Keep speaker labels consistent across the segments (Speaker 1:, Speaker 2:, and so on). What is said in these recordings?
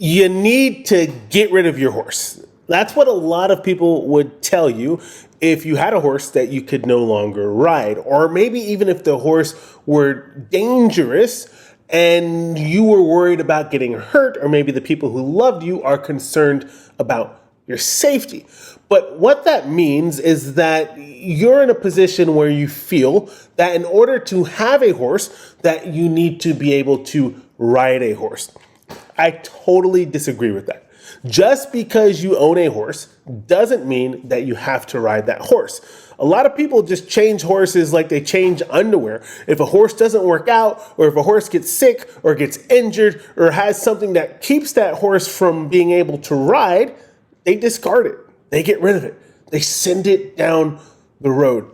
Speaker 1: You need to get rid of your horse. That's what a lot of people would tell you if you had a horse that you could no longer ride, or maybe even if the horse were dangerous and you were worried about getting hurt, or maybe the people who loved you are concerned about your safety. But what that means is that you're in a position where you feel that in order to have a horse, that you need to be able to ride a horse. I totally disagree with that. Just because you own a horse doesn't mean that you have to ride that horse. A lot of people just change horses like they change underwear. If a horse doesn't work out, or if a horse gets sick or gets injured or has something that keeps that horse from being able to ride, they discard it. They get rid of it. They send it down the road.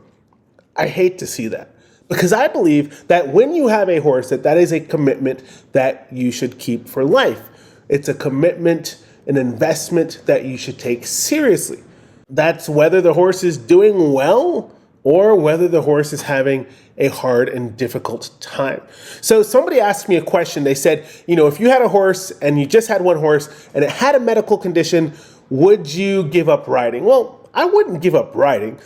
Speaker 1: I hate to see that. Because I believe that when you have a horse, that is a commitment that you should keep for life. It's a commitment, an investment that you should take seriously. That's whether the horse is doing well or whether the horse is having a hard and difficult time. So somebody asked me a question. They said, if you had a horse and you just had one horse and it had a medical condition, would you give up riding? Well, I wouldn't give up riding.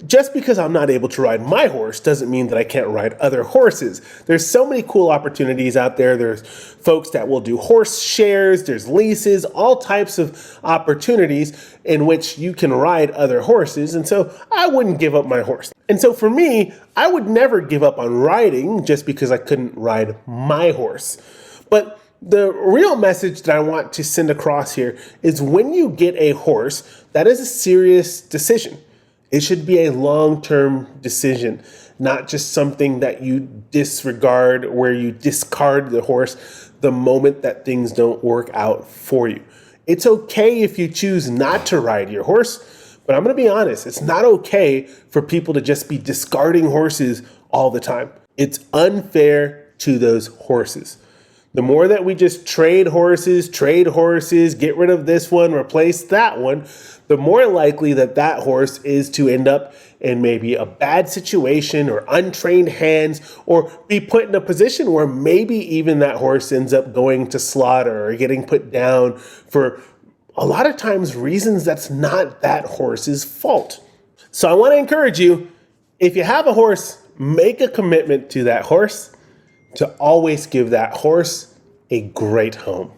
Speaker 1: Just because I'm not able to ride my horse doesn't mean that I can't ride other horses. There's so many cool opportunities out there. There's folks that will do horse shares, there's leases, all types of opportunities in which you can ride other horses. And so I wouldn't give up my horse. And so for me, I would never give up on riding just because I couldn't ride my horse. But the real message that I want to send across here is when you get a horse, that is a serious decision. It should be a long-term decision, not just something that you disregard, where you discard the horse the moment that things don't work out for you. It's okay if you choose not to ride your horse, but I'm going to be honest, it's not okay for people to just be discarding horses all the time. It's unfair to those horses. The more that we just trade horses, get rid of this one, replace that one, the more likely that horse is to end up in maybe a bad situation or untrained hands, or be put in a position where maybe even that horse ends up going to slaughter or getting put down for a lot of times reasons that's not that horse's fault. So I want to encourage you, if you have a horse, make a commitment to that horse to always give that horse a great home.